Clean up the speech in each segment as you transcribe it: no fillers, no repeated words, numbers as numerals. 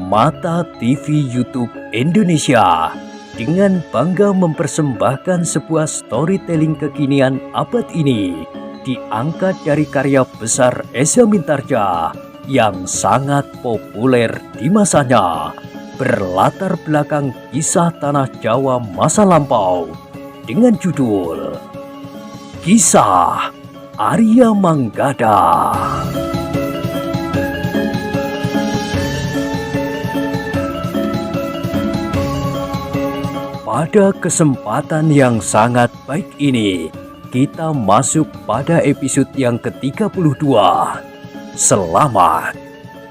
Permata TV YouTube Indonesia dengan bangga mempersembahkan sebuah storytelling kekinian abad ini diangkat dari karya besar Eza Mintarja yang sangat populer di masanya, berlatar belakang kisah tanah Jawa masa lampau dengan judul Kisah Arya Manggada. Pada kesempatan yang sangat baik ini, kita masuk pada episode yang ke-32. Selamat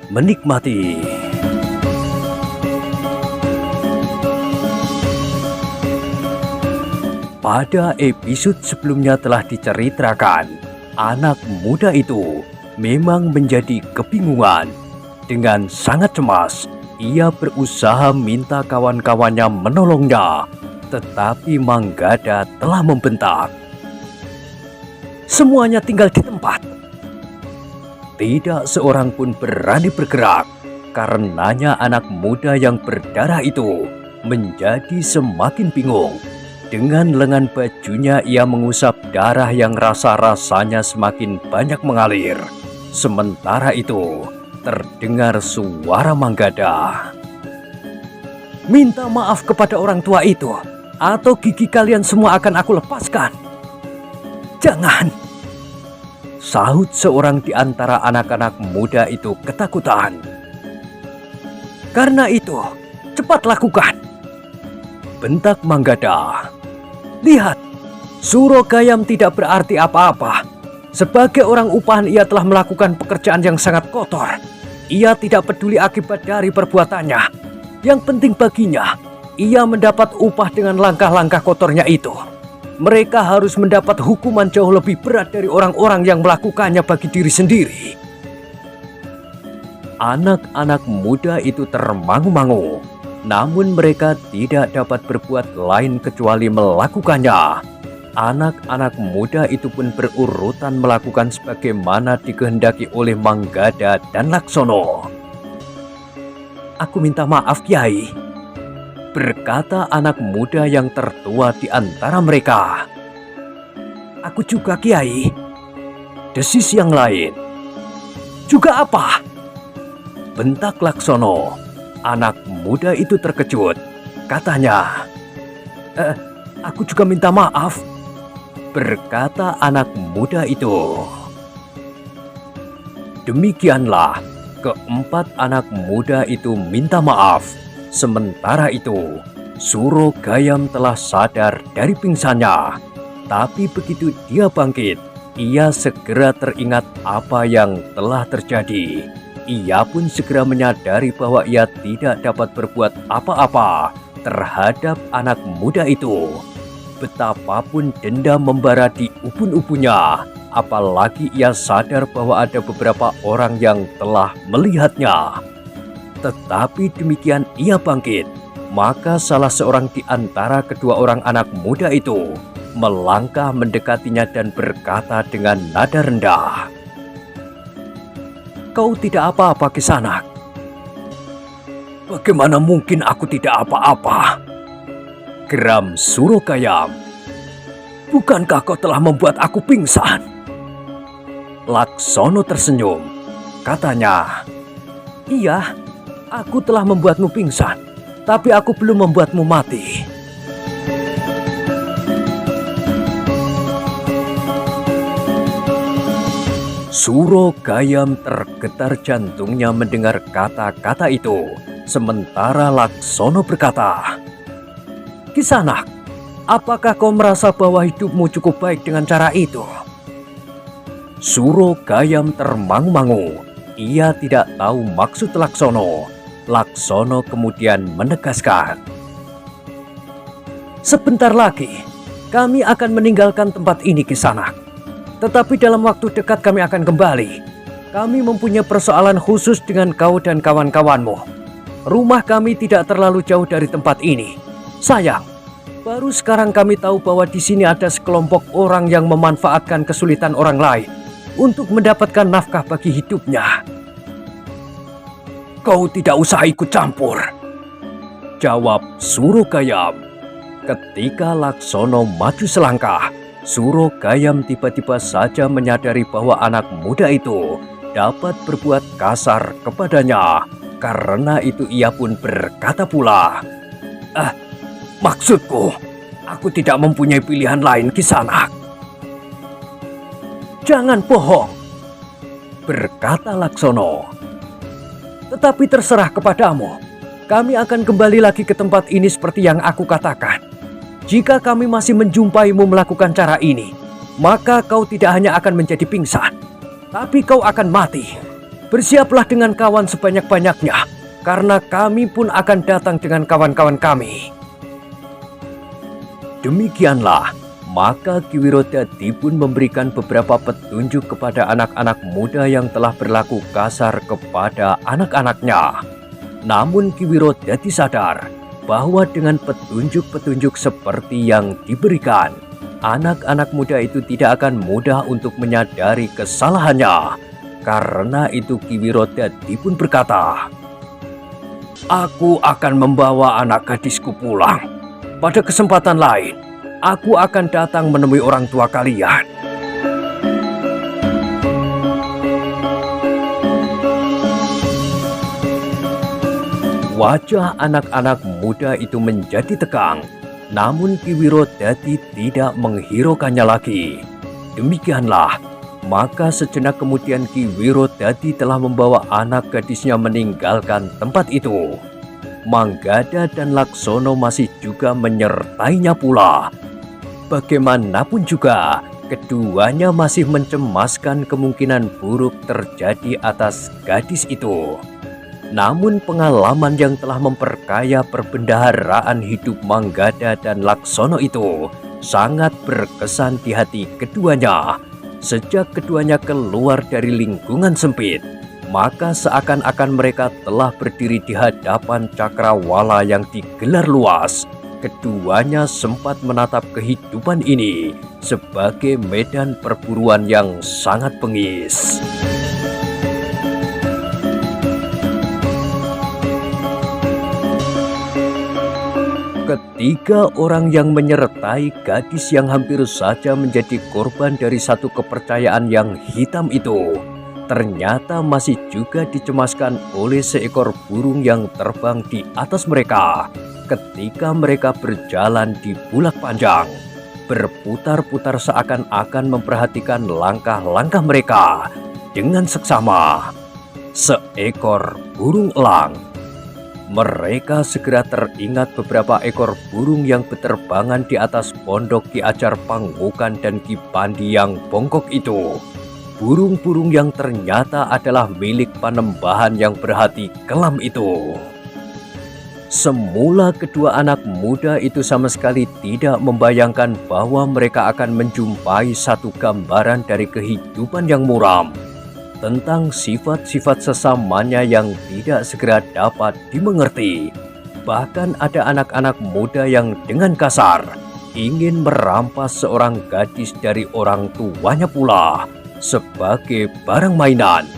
menikmati. Pada episode sebelumnya telah diceritakan, anak muda itu memang menjadi kebingungan. Dengan sangat cemas, ia berusaha minta kawan-kawannya menolongnya, tetapi Manggada telah membentak. Semuanya tinggal di tempat. Tidak seorang pun berani bergerak, karenanya anak muda yang berdarah itu menjadi semakin bingung. Dengan lengan bajunya ia mengusap darah yang rasa-rasanya semakin banyak mengalir. Sementara itu, terdengar suara Manggada. Minta maaf kepada orang tua itu, atau gigi kalian semua akan aku lepaskan. Jangan, sahut seorang di antara anak-anak muda itu ketakutan. Karena itu, cepat lakukan, bentak Manggada. Lihat, Surogayam tidak berarti apa-apa. Sebagai orang upahan ia telah melakukan pekerjaan yang sangat kotor. Ia tidak peduli akibat dari perbuatannya. Yang penting baginya, ia mendapat upah dengan langkah-langkah kotornya itu. Mereka harus mendapat hukuman jauh lebih berat dari orang-orang yang melakukannya bagi diri sendiri. Anak-anak muda itu termangu-mangu. Namun mereka tidak dapat berbuat lain kecuali melakukannya. Anak-anak muda itu pun berurutan melakukan sebagaimana dikehendaki oleh Manggada dan Laksono. Aku minta maaf, Kiai, berkata anak muda yang tertua di antara mereka. Aku juga, Kiai, desis yang lain. Juga apa? Bentak Laksono. Anak muda itu terkejut. Katanya, aku juga minta maaf, berkata anak muda itu. Demikianlah keempat anak muda itu minta maaf. Sementara itu, Surogayam telah sadar dari pingsannya. Tapi begitu dia bangkit, ia segera teringat apa yang telah terjadi. Ia pun segera menyadari bahwa ia tidak dapat berbuat apa-apa terhadap anak muda itu. Betapapun dendam membara di ubun-ubunnya, apalagi ia sadar bahwa ada beberapa orang yang telah melihatnya. Tetapi demikian ia bangkit, maka salah seorang di antara kedua orang anak muda itu melangkah mendekatinya dan berkata dengan nada rendah, "Kau tidak apa-apa, Kisanak." "Bagaimana mungkin aku tidak apa-apa?" geram Surogayam. "Bukankah kau telah membuat aku pingsan?" Laksono tersenyum. Katanya, "Iya, aku telah membuatmu pingsan, tapi aku belum membuatmu mati." Surogayam tergetar jantungnya mendengar kata-kata itu. Sementara Laksono berkata, "Kisanak, apakah kau merasa bahwa hidupmu cukup baik dengan cara itu?" Surogayam termangu-mangu. Ia tidak tahu maksud Laksono. Laksono kemudian menegaskan, "Sebentar lagi, kami akan meninggalkan tempat ini, Kisanak. Tetapi dalam waktu dekat kami akan kembali. Kami mempunyai persoalan khusus dengan kau dan kawan-kawanmu. Rumah kami tidak terlalu jauh dari tempat ini. Sayang, baru sekarang kami tahu bahwa di sini ada sekelompok orang yang memanfaatkan kesulitan orang lain untuk mendapatkan nafkah bagi hidupnya." Kau tidak usah ikut campur, jawab Surogayam. Ketika Laksono maju selangkah, Surogayam tiba-tiba saja menyadari bahwa anak muda itu dapat berbuat kasar kepadanya. Karena itu ia pun berkata pula, maksudku, aku tidak mempunyai pilihan lain, Kisanak. Jangan bohong, berkata Laksono. Tetapi terserah kepadamu. Kami akan kembali lagi ke tempat ini seperti yang aku katakan. Jika kami masih menjumpaimu melakukan cara ini, maka kau tidak hanya akan menjadi pingsan, tapi kau akan mati. Bersiaplah dengan kawan sebanyak-banyaknya, karena kami pun akan datang dengan kawan-kawan kami. Demikianlah, maka Ki Wirodadi pun memberikan beberapa petunjuk kepada anak-anak muda yang telah berlaku kasar kepada anak-anaknya. Namun Ki Wirodadi sadar bahwa dengan petunjuk-petunjuk seperti yang diberikan, anak-anak muda itu tidak akan mudah untuk menyadari kesalahannya. Karena itu Ki Wirodadi pun berkata, aku akan membawa anak gadisku pulang. Pada kesempatan lain, aku akan datang menemui orang tua kalian. Wajah anak-anak muda itu menjadi tegang, namun Ki Wirodadi tidak menghiraukannya lagi. Demikianlah, maka sejenak kemudian Ki Wirodadi telah membawa anak gadisnya meninggalkan tempat itu. Manggada dan Laksono masih juga menyertainya pula. Bagaimanapun juga, keduanya masih mencemaskan kemungkinan buruk terjadi atas gadis itu. Namun pengalaman yang telah memperkaya perbendaharaan hidup Manggada dan Laksono itu sangat berkesan di hati keduanya. Sejak keduanya keluar dari lingkungan sempit, maka seakan-akan mereka telah berdiri di hadapan cakrawala yang digelar luas. Keduanya sempat menatap kehidupan ini sebagai medan perburuan yang sangat bengis. Ketiga orang yang menyertai gadis yang hampir saja menjadi korban dari satu kepercayaan yang hitam itu, ternyata masih juga dicemaskan oleh seekor burung yang terbang di atas mereka. Ketika mereka berjalan di bulak panjang, berputar-putar seakan-akan memperhatikan langkah-langkah mereka dengan seksama. Seekor burung elang. Mereka segera teringat beberapa ekor burung yang berterbangan di atas pondok Ki Ajar Panggokan dan Ki Pandi yang bongkok itu. Burung-burung yang ternyata adalah milik Panembahan yang berhati kelam itu. Semula kedua anak muda itu sama sekali tidak membayangkan bahwa mereka akan menjumpai satu gambaran dari kehidupan yang muram, tentang sifat-sifat sesamanya yang tidak segera dapat dimengerti. Bahkan ada anak-anak muda yang dengan kasar ingin merampas seorang gadis dari orang tuanya pula sebagai barang mainan.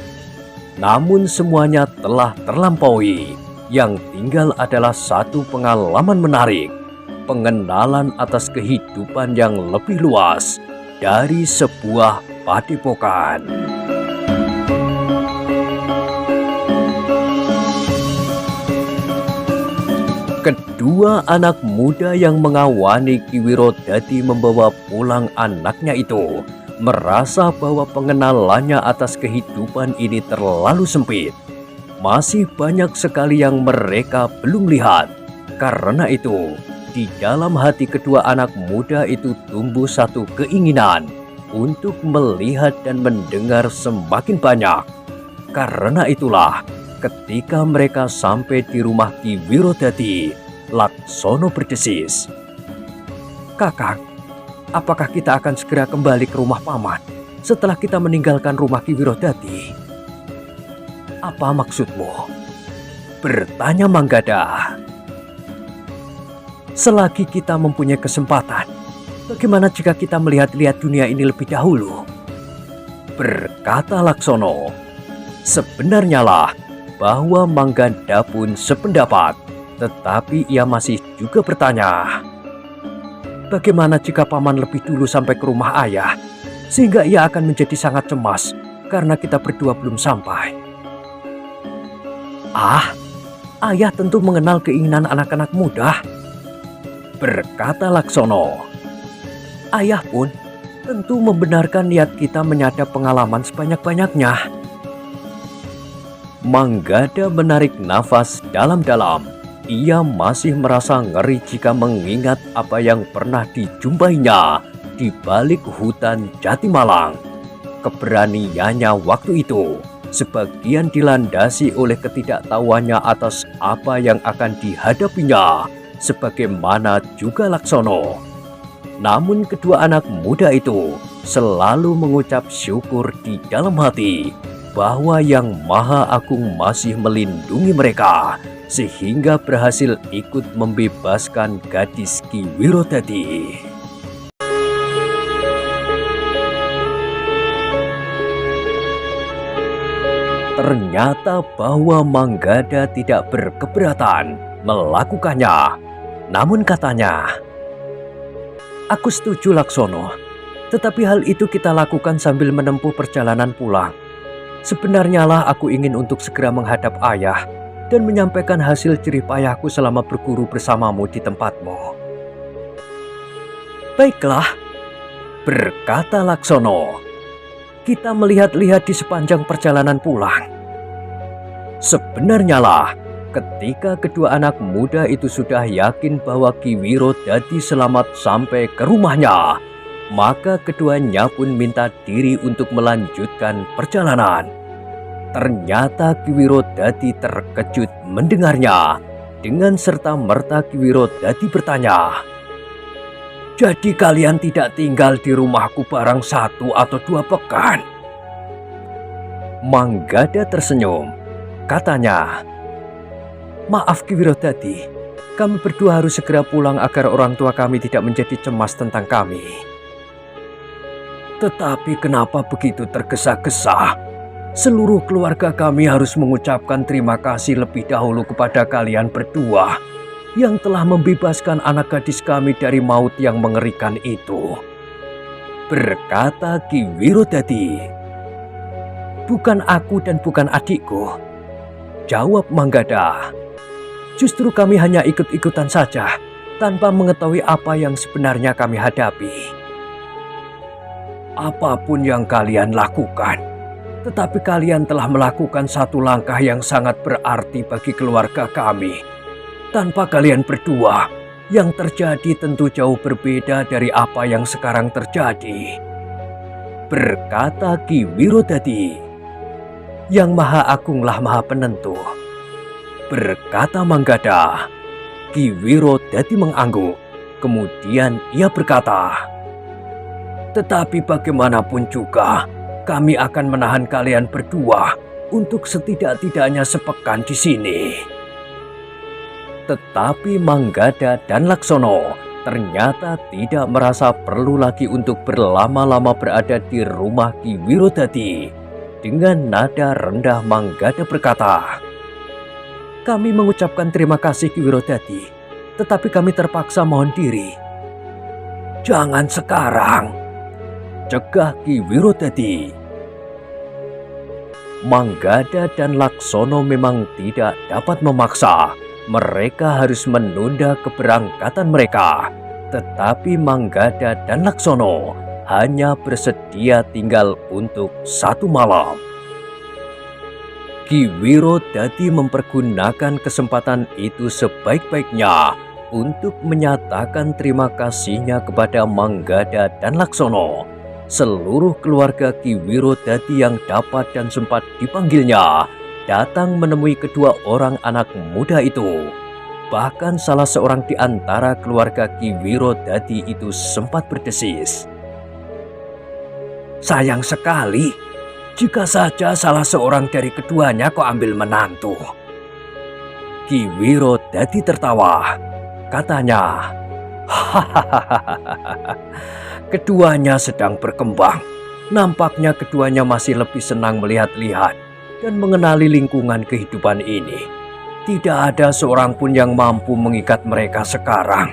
Namun semuanya telah terlampaui. Yang tinggal adalah satu pengalaman menarik, pengenalan atas kehidupan yang lebih luas dari sebuah padepokan. Kedua anak muda yang mengawani Ki Wirodadi membawa pulang anaknya itu merasa bahwa pengenalannya atas kehidupan ini terlalu sempit. Masih banyak sekali yang mereka belum lihat. Karena itu, di dalam hati kedua anak muda itu tumbuh satu keinginan untuk melihat dan mendengar semakin banyak. Karena itulah, ketika mereka sampai di rumah Ki Wirodadi, Laksono berdesis, "Kakak, apakah kita akan segera kembali ke rumah paman setelah kita meninggalkan rumah Ki Wirodadi?" "Apa maksudmu?" bertanya Manggada. "Selagi kita mempunyai kesempatan, bagaimana jika kita melihat-lihat dunia ini lebih dahulu?" berkata Laksono. Sebenarnya lah, bahwa Manggada pun sependapat, tetapi ia masih juga bertanya, bagaimana jika paman lebih dulu sampai ke rumah ayah, sehingga ia akan menjadi sangat cemas karena kita berdua belum sampai. Ah, ayah tentu mengenal keinginan anak-anak muda, berkata Laksono. Ayah pun tentu membenarkan niat kita menyadap pengalaman sebanyak-banyaknya. Manggada menarik nafas dalam-dalam. Ia masih merasa ngeri jika mengingat apa yang pernah dijumpainya di balik hutan Jatimalang. Keberaniannya waktu itu sebagian dilandasi oleh ketidaktahuannya atas apa yang akan dihadapinya, sebagaimana juga Laksono. Namun kedua anak muda itu selalu mengucap syukur di dalam hati bahwa Yang Maha Agung masih melindungi mereka, sehingga berhasil ikut membebaskan gadis Ki Wiro tadi. Ternyata bahwa Manggada tidak berkeberatan melakukannya. Namun katanya, aku setuju Laksono, tetapi hal itu kita lakukan sambil menempuh perjalanan pulang. Sebenarnya lah aku ingin untuk segera menghadap ayah dan menyampaikan hasil jerih payahku selama berguru bersamamu di tempatmu. Baiklah, berkata Laksono, kita melihat-lihat di sepanjang perjalanan pulang. Sebenarnya lah, ketika kedua anak muda itu sudah yakin bahwa Ki Wiro Dadi selamat sampai ke rumahnya, maka keduanya pun minta diri untuk melanjutkan perjalanan. Ternyata Ki Wiro Dadi terkejut mendengarnya. Dengan serta-merta Ki Wiro Dadi bertanya, jadi kalian tidak tinggal di rumahku barang 1 atau 2 pekan? Manggada tersenyum. Katanya, maaf Ki Wiro Dadi, kami berdua harus segera pulang agar orang tua kami tidak menjadi cemas tentang kami. Tetapi kenapa begitu tergesa-gesa? Seluruh keluarga kami harus mengucapkan terima kasih lebih dahulu kepada kalian berdua yang telah membebaskan anak gadis kami dari maut yang mengerikan itu, berkata Ki Wiro Dadi. Bukan aku dan bukan adikku, jawab Manggada. Justru kami hanya ikut-ikutan saja tanpa mengetahui apa yang sebenarnya kami hadapi. Apapun yang kalian lakukan, tetapi kalian telah melakukan satu langkah yang sangat berarti bagi keluarga kami. Tanpa kalian berdua, yang terjadi tentu jauh berbeda dari apa yang sekarang terjadi, berkata Ki Wiro Dadi. Yang Maha Agunglah Maha Penentu, berkata Manggada. Ki Wiro Dadi mengangguk. Kemudian ia berkata, tetapi bagaimanapun juga, kami akan menahan kalian berdua untuk setidak-tidaknya sepekan di sini. Tetapi Manggada dan Laksono ternyata tidak merasa perlu lagi untuk berlama-lama berada di rumah Ki Wiro Dadi. Dengan nada rendah Manggada berkata, kami mengucapkan terima kasih Ki Wiro Dadi, tetapi kami terpaksa mohon diri. Jangan sekarang, cegah Ki Wiro Dadi. Manggada dan Laksono memang tidak dapat memaksa. Mereka harus menunda keberangkatan mereka. Tetapi Manggada dan Laksono hanya bersedia tinggal untuk 1 malam. Ki Wiro Dadi mempergunakan kesempatan itu sebaik-baiknya untuk menyatakan terima kasihnya kepada Manggada dan Laksono. Seluruh keluarga Ki Wiro Dadi yang dapat dan sempat dipanggilnya datang menemui kedua orang anak muda itu. Bahkan salah seorang di antara keluarga Ki Wiro Dadi itu sempat berdesis, sayang sekali jika saja salah seorang dari keduanya kau ambil menantu. Ki Wiro Dadi tertawa. Katanya, hahaha, keduanya sedang berkembang. Nampaknya keduanya masih lebih senang melihat-lihat dan mengenali lingkungan kehidupan ini. Tidak ada seorang pun yang mampu mengikat mereka sekarang.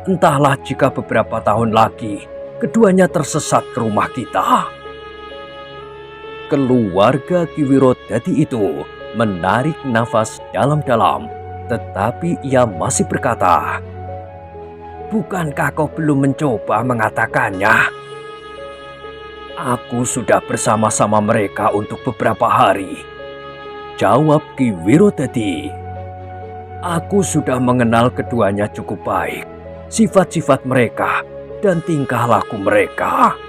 Entahlah jika beberapa tahun lagi keduanya tersesat ke rumah kita. Keluarga Ki Wirodadi itu menarik nafas dalam-dalam, tetapi ia masih berkata, "Bukankah kau belum mencoba mengatakannya?" "Aku sudah bersama-sama mereka untuk beberapa hari," jawab Ki Wirodadi. "Aku sudah mengenal keduanya cukup baik, sifat-sifat mereka dan tingkah laku mereka."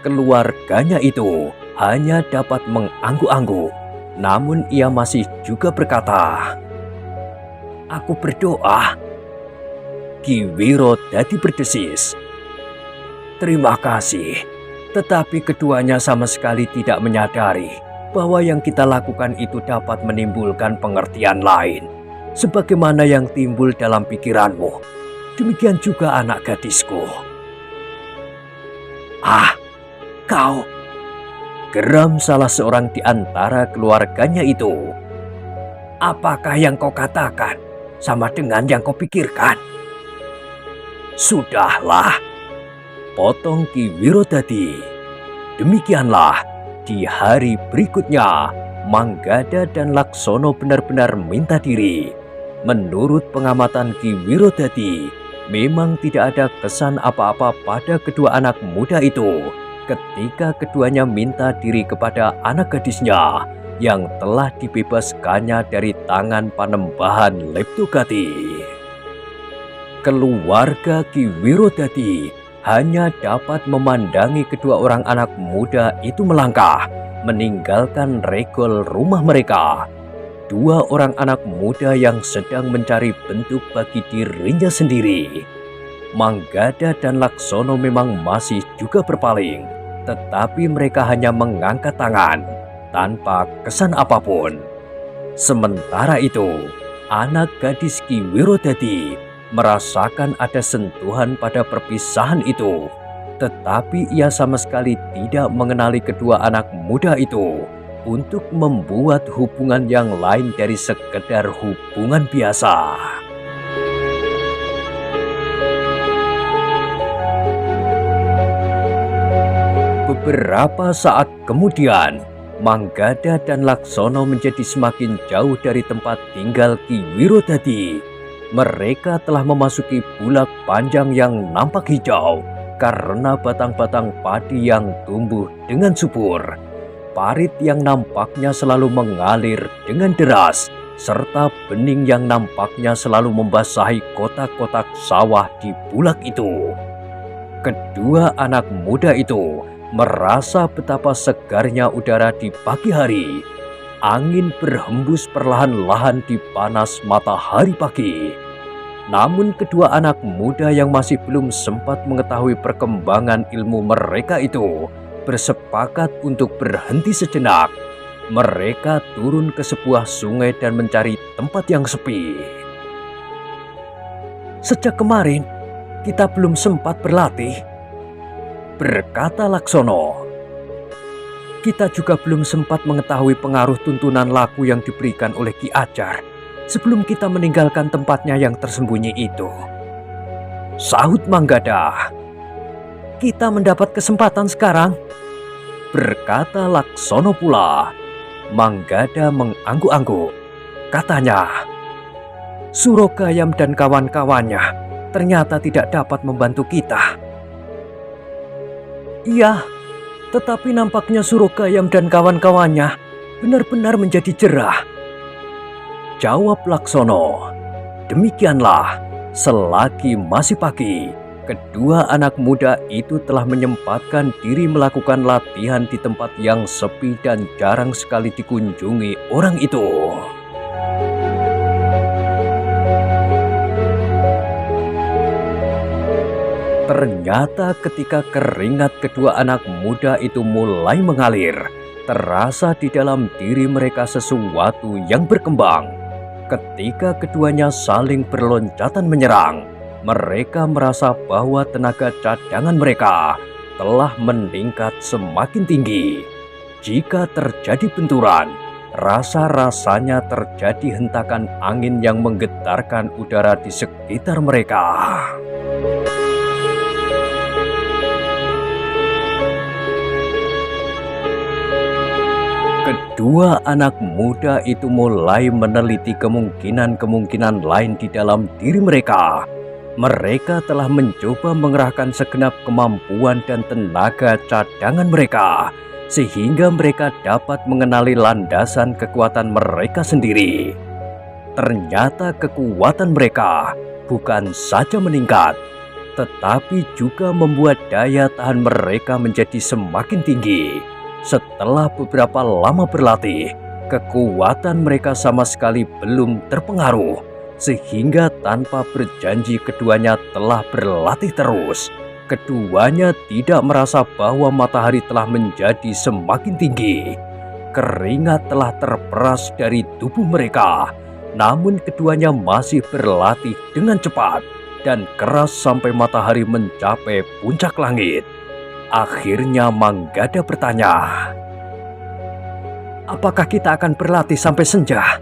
Keluarganya itu hanya dapat mengangguk-angguk, namun ia masih juga berkata, "Aku berdoa." Ki Wirodadi berdesis, "Terima kasih, tetapi keduanya sama sekali tidak menyadari bahwa yang kita lakukan itu dapat menimbulkan pengertian lain, sebagaimana yang timbul dalam pikiranmu. Demikian juga anak gadisku." "Ah, kau!" geram salah seorang di antara keluarganya itu. "Apakah yang kau katakan sama dengan yang kau pikirkan?" "Sudahlah," potong Ki Wirodadi. Demikianlah di hari berikutnya Manggada dan Laksono benar-benar minta diri. Menurut pengamatan Ki Wirodadi, memang tidak ada kesan apa-apa pada kedua anak muda itu ketika keduanya minta diri kepada anak gadisnya yang telah dibebaskannya dari tangan Panembahan Leptogati. Keluarga Ki Wirodadi hanya dapat memandangi kedua orang anak muda itu melangkah, meninggalkan regol rumah mereka. Dua orang anak muda yang sedang mencari bentuk bagi dirinya sendiri. Manggada dan Laksono memang masih juga berpaling, tetapi mereka hanya mengangkat tangan tanpa kesan apapun. Sementara itu, anak gadis Ki Wirodadi merasakan ada sentuhan pada perpisahan itu, tetapi ia sama sekali tidak mengenali kedua anak muda itu untuk membuat hubungan yang lain dari sekedar hubungan biasa. Beberapa saat kemudian, Manggada dan Laksono menjadi semakin jauh dari tempat tinggal Ki Wirodadi. Mereka telah memasuki bulak panjang yang nampak hijau karena batang-batang padi yang tumbuh dengan subur. Parit yang nampaknya selalu mengalir dengan deras, serta bening yang nampaknya selalu membasahi kotak-kotak sawah di bulak itu. Kedua anak muda itu merasa betapa segarnya udara di pagi hari. Angin berhembus perlahan-lahan di panas matahari pagi. Namun kedua anak muda yang masih belum sempat mengetahui perkembangan ilmu mereka itu bersepakat untuk berhenti sejenak. Mereka turun ke sebuah sungai dan mencari tempat yang sepi. "Sejak kemarin, kita belum sempat berlatih," berkata Laksono. "Kita juga belum sempat mengetahui pengaruh tuntunan laku yang diberikan oleh Ki Ajar sebelum kita meninggalkan tempatnya yang tersembunyi itu," sahut Manggada. "Kita mendapat kesempatan sekarang," berkata Laksono pula. Manggada mengangguk-angguk. Katanya, "Surogayam dan kawan-kawannya ternyata tidak dapat membantu kita." "Iya, tetapi nampaknya Surogayam dan kawan-kawannya benar-benar menjadi jerah," jawab Laksono. Demikianlah, selagi masih pagi, kedua anak muda itu telah menyempatkan diri melakukan latihan di tempat yang sepi dan jarang sekali dikunjungi orang itu. Ternyata ketika keringat kedua anak muda itu mulai mengalir, terasa di dalam diri mereka sesuatu yang berkembang. Ketika keduanya saling berloncatan menyerang, mereka merasa bahwa tenaga cadangan mereka telah meningkat semakin tinggi. Jika terjadi benturan, rasa-rasanya terjadi hentakan angin yang menggetarkan udara di sekitar mereka. Kedua anak muda itu mulai meneliti kemungkinan-kemungkinan lain di dalam diri mereka. Mereka telah mencoba mengerahkan segenap kemampuan dan tenaga cadangan mereka, sehingga mereka dapat mengenali landasan kekuatan mereka sendiri. Ternyata kekuatan mereka bukan saja meningkat, tetapi juga membuat daya tahan mereka menjadi semakin tinggi. Setelah beberapa lama berlatih, kekuatan mereka sama sekali belum terpengaruh, sehingga tanpa berjanji keduanya telah berlatih terus. Keduanya tidak merasa bahwa matahari telah menjadi semakin tinggi. Keringat telah terperas dari tubuh mereka, namun keduanya masih berlatih dengan cepat dan keras sampai matahari mencapai puncak langit. Akhirnya Manggada bertanya, "Apakah kita akan berlatih sampai senja?"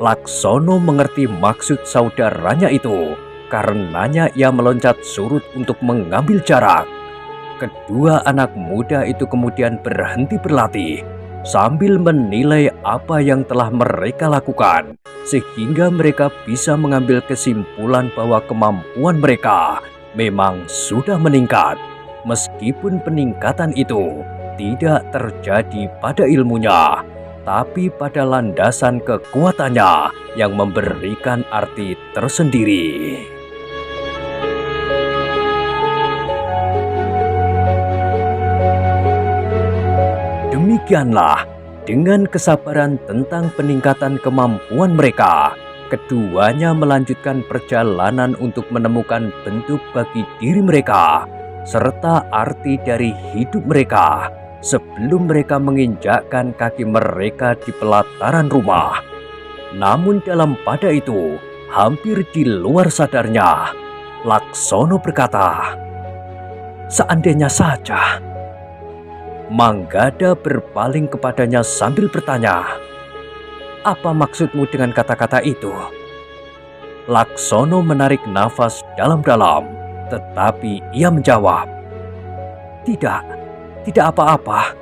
Laksono mengerti maksud saudaranya itu, karenanya ia meloncat surut untuk mengambil jarak. Kedua anak muda itu kemudian berhenti berlatih, sambil menilai apa yang telah mereka lakukan, sehingga mereka bisa mengambil kesimpulan bahwa kemampuan mereka memang sudah meningkat. Meskipun peningkatan itu tidak terjadi pada ilmunya, tapi pada landasan kekuatannya yang memberikan arti tersendiri. Demikianlah, dengan kesabaran tentang peningkatan kemampuan mereka, keduanya melanjutkan perjalanan untuk menemukan bentuk bagi diri mereka serta arti dari hidup mereka sebelum mereka menginjakkan kaki mereka di pelataran rumah. Namun dalam pada itu, hampir di luar sadarnya, Laksono berkata, "Seandainya saja." Manggada berpaling kepadanya sambil bertanya, "Apa maksudmu dengan kata-kata itu?" Laksono menarik nafas dalam-dalam, tetapi ia menjawab, Tidak apa-apa."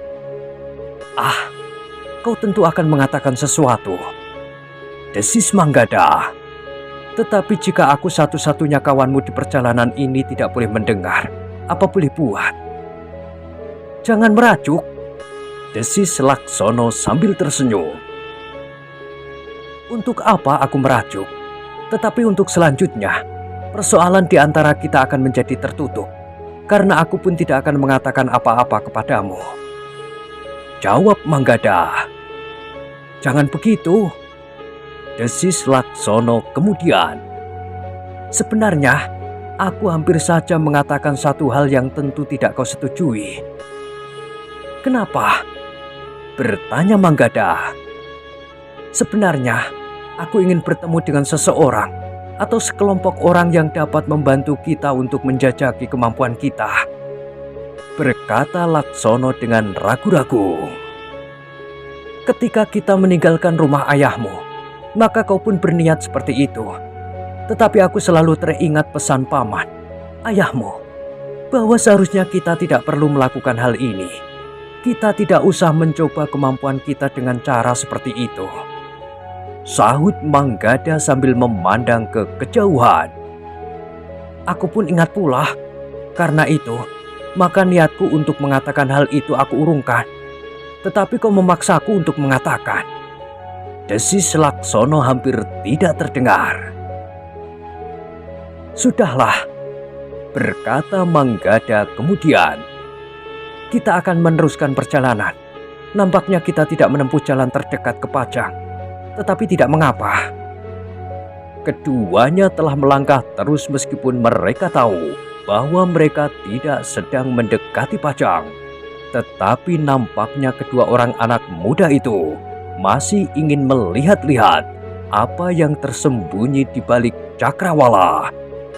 "Ah, kau tentu akan mengatakan sesuatu," desis Manggada. "Tetapi jika aku satu-satunya kawanmu di perjalanan ini tidak boleh mendengar, apa boleh buat?" "Jangan merajuk," desis Laksono sambil tersenyum. "Untuk apa aku merajuk? Tetapi untuk selanjutnya, persoalan di antara kita akan menjadi tertutup, karena aku pun tidak akan mengatakan apa-apa kepadamu," jawab Manggada. "Jangan begitu," desis Laksono kemudian. "Sebenarnya, aku hampir saja mengatakan satu hal yang tentu tidak kau setujui." "Kenapa?" bertanya Manggada. "Sebenarnya, aku ingin bertemu dengan seseorang atau sekelompok orang yang dapat membantu kita untuk menjajaki kemampuan kita," berkata Laksono dengan ragu-ragu. "Ketika kita meninggalkan rumah ayahmu, maka kau pun berniat seperti itu. Tetapi aku selalu teringat pesan paman, ayahmu, bahwa seharusnya kita tidak perlu melakukan hal ini. Kita tidak usah mencoba kemampuan kita dengan cara seperti itu," sahut Manggada sambil memandang ke kejauhan. "Aku pun ingat pula. Karena itu, maka niatku untuk mengatakan hal itu aku urungkan. Tetapi kau memaksaku untuk mengatakan," desis Laksono hampir tidak terdengar. "Sudahlah," berkata Manggada kemudian. "Kita akan meneruskan perjalanan. Nampaknya kita tidak menempuh jalan terdekat ke Pajang. Tetapi tidak mengapa." Keduanya telah melangkah terus meskipun mereka tahu bahwa mereka tidak sedang mendekati Pajang. Tetapi nampaknya kedua orang anak muda itu masih ingin melihat-lihat apa yang tersembunyi di balik cakrawala.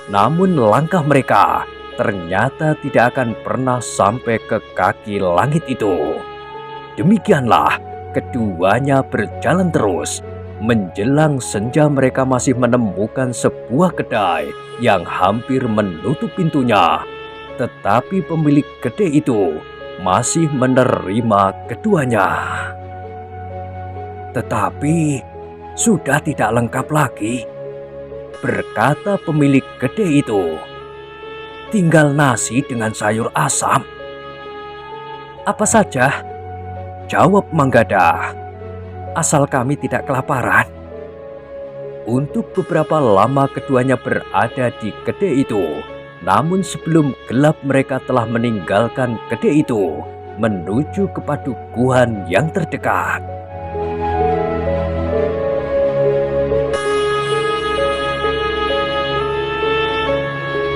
Namun langkah mereka ternyata tidak akan pernah sampai ke kaki langit itu. Demikianlah keduanya berjalan terus. Menjelang senja mereka masih menemukan sebuah kedai yang hampir menutup pintunya. Tetapi pemilik kedai itu masih menerima keduanya. Tetapi sudah tidak lengkap lagi, berkata pemilik kedai itu. Tinggal nasi dengan sayur asam. Apa saja? Jawab Manggada. Asal kami tidak kelaparan. Untuk beberapa lama keduanya berada di kedai itu. Namun sebelum gelap mereka telah meninggalkan kedai itu menuju ke padukuhan yang terdekat.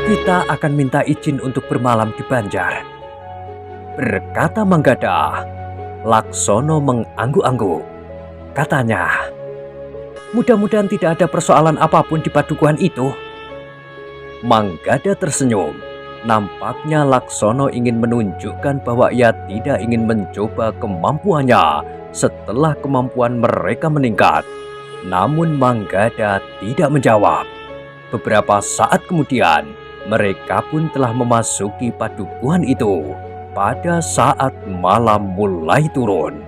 Kita akan minta izin untuk bermalam di Banjar, berkata Manggada. Laksono mengangguk-angguk. Katanya, mudah-mudahan tidak ada persoalan apapun di padukuhan itu. Manggada tersenyum. Nampaknya Laksono ingin menunjukkan bahwa ia tidak ingin mencoba kemampuannya setelah kemampuan mereka meningkat. Namun Manggada tidak menjawab. Beberapa saat kemudian, mereka pun telah memasuki padukuhan itu pada saat malam mulai turun.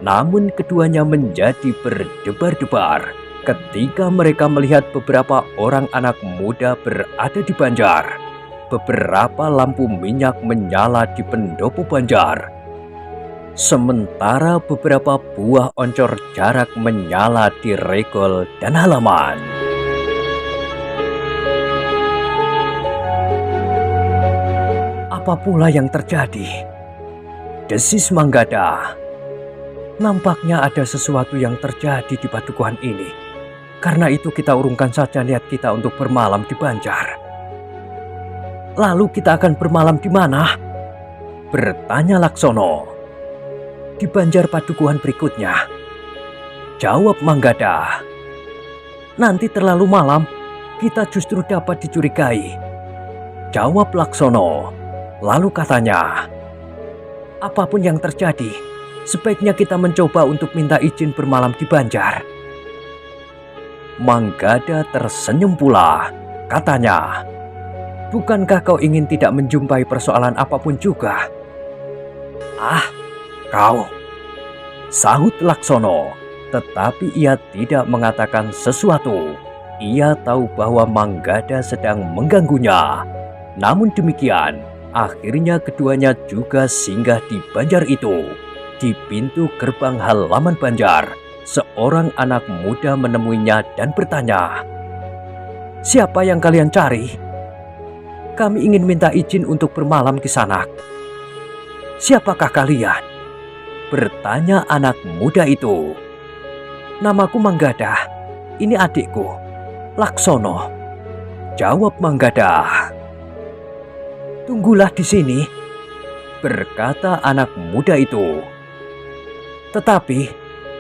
Namun keduanya menjadi berdebar-debar ketika mereka melihat beberapa orang anak muda berada di Banjar. Beberapa lampu minyak menyala di pendopo Banjar. Sementara beberapa buah oncor jarak menyala di regol dan halaman. Apa pula yang terjadi? Desis Manggada. Nampaknya ada sesuatu yang terjadi di padukuhan ini. Karena itu kita urungkan saja niat kita untuk bermalam di Banjar. Lalu kita akan bermalam di mana? Bertanya Laksono. Di Banjar padukuhan berikutnya. Jawab Manggada. Nanti terlalu malam, kita justru dapat dicurigai. Jawab Laksono. Lalu katanya, apapun yang terjadi, sebaiknya kita mencoba untuk minta izin bermalam di Banjar. Manggada tersenyum pula. Katanya, bukankah kau ingin tidak menjumpai persoalan apapun juga? Ah, kau, sahut Laksono. Tetapi ia tidak mengatakan sesuatu. Ia tahu bahwa Manggada sedang mengganggunya. Namun demikian, akhirnya keduanya juga singgah di Banjar itu. Di pintu gerbang halaman Banjar, seorang anak muda menemuinya dan bertanya, "Siapa yang kalian cari?" "Kami ingin minta izin untuk bermalam di sana." "Siapakah kalian?" bertanya anak muda itu. "Namaku Manggada. Ini adikku, Laksono." Jawab Manggada. "Tunggulah di sini," berkata anak muda itu. "Tetapi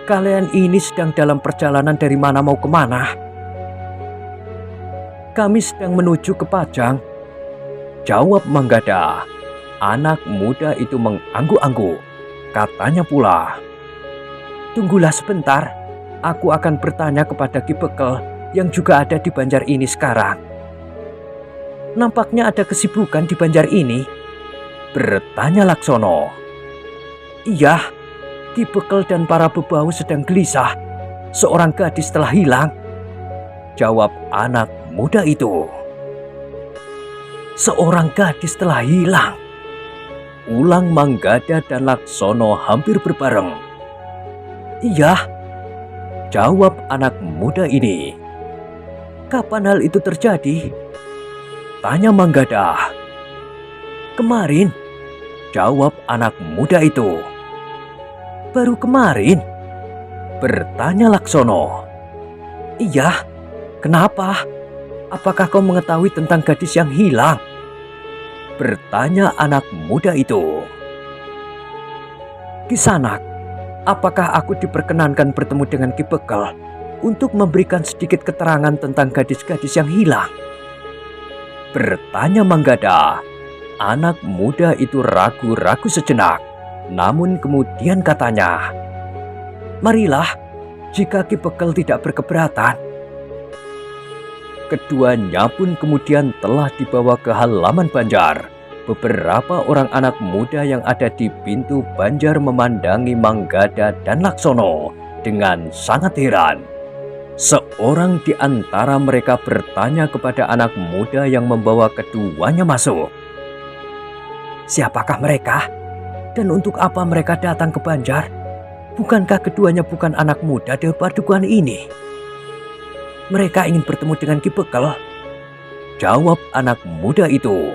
kalian ini sedang dalam perjalanan dari mana mau kemana?" "Kami sedang menuju ke Pajang," jawab Manggada. Anak muda itu mengangguk-angguk. Katanya pula, "Tunggulah sebentar, aku akan bertanya kepada Ki Bekel yang juga ada di Banjar ini sekarang." "Nampaknya ada kesibukan di Banjar ini," bertanya Laksono. "Iya, Ki Bekel dan para berbau sedang gelisah. Seorang gadis telah hilang," jawab anak muda itu. "Seorang gadis telah hilang," ulang Manggada dan Laksono hampir berbareng. "Iya," jawab anak muda ini. "Kapan hal itu terjadi?" tanya Manggada. "Kemarin," jawab anak muda itu. "Baru kemarin?" bertanya Laksono. "Iya, kenapa? Apakah kau mengetahui tentang gadis yang hilang?" bertanya anak muda itu. "Kisanak, apakah aku diperkenankan bertemu dengan Ki Bekel untuk memberikan sedikit keterangan tentang gadis-gadis yang hilang?" bertanya Manggada. Anak muda itu ragu-ragu sejenak. Namun kemudian katanya, "Marilah, jika Ki Bekel tidak berkeberatan." Keduanya pun kemudian telah dibawa ke halaman Banjar. Beberapa orang anak muda yang ada di pintu Banjar memandangi Manggada dan Laksono dengan sangat heran. Seorang di antara mereka bertanya kepada anak muda yang membawa keduanya masuk, "Siapakah mereka? Dan untuk apa mereka datang ke Banjar? Bukankah keduanya bukan anak muda dari padukuhan ini?" "Mereka ingin bertemu dengan Ki Bekel," jawab anak muda itu.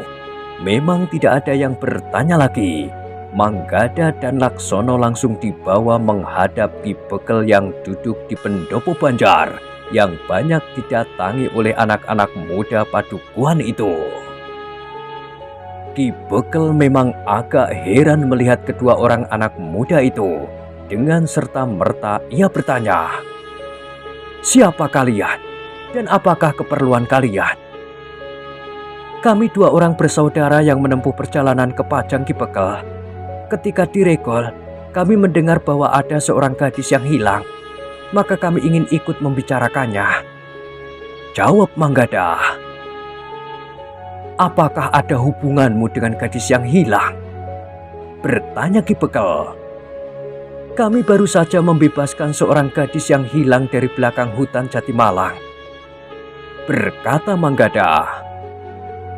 Memang tidak ada yang bertanya lagi. Manggada dan Laksono langsung dibawa menghadap Ki Bekel yang duduk di pendopo Banjar yang banyak didatangi oleh anak-anak muda padukuhan itu. Ki Bekel memang agak heran melihat kedua orang anak muda itu. Dengan serta-merta ia bertanya, "Siapa kalian? Dan apakah keperluan kalian?" "Kami dua orang bersaudara yang menempuh perjalanan ke Pajang Ki Bekel. Ketika di Regol, kami mendengar bahwa ada seorang gadis yang hilang. Maka kami ingin ikut membicarakannya," jawab Manggada. "Apakah ada hubunganmu dengan gadis yang hilang?" bertanya Ki Bekel. "Kami baru saja membebaskan seorang gadis yang hilang dari belakang hutan Jatimalang," berkata Manggada.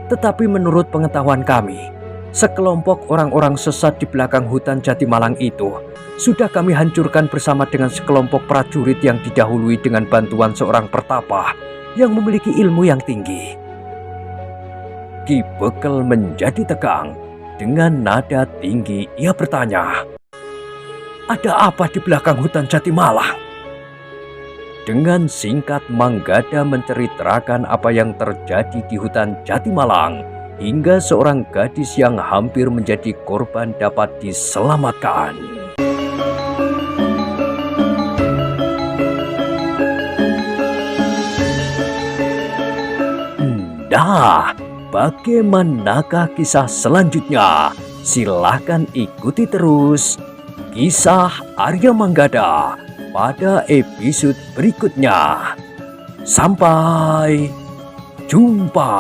"Tetapi menurut pengetahuan kami, sekelompok orang-orang sesat di belakang hutan Jatimalang itu sudah kami hancurkan bersama dengan sekelompok prajurit yang didahului dengan bantuan seorang pertapa yang memiliki ilmu yang tinggi." Ki Bekel menjadi tegang. Dengan nada tinggi ia bertanya, "Ada apa di belakang hutan Jatimalang?" Dengan singkat Manggada menceritakan apa yang terjadi di hutan Jatimalang hingga seorang gadis yang hampir menjadi korban dapat diselamatkan. Nah, bagaimanakah kisah selanjutnya? Silahkan ikuti terus kisah Arya Manggada pada episode berikutnya. Sampai jumpa.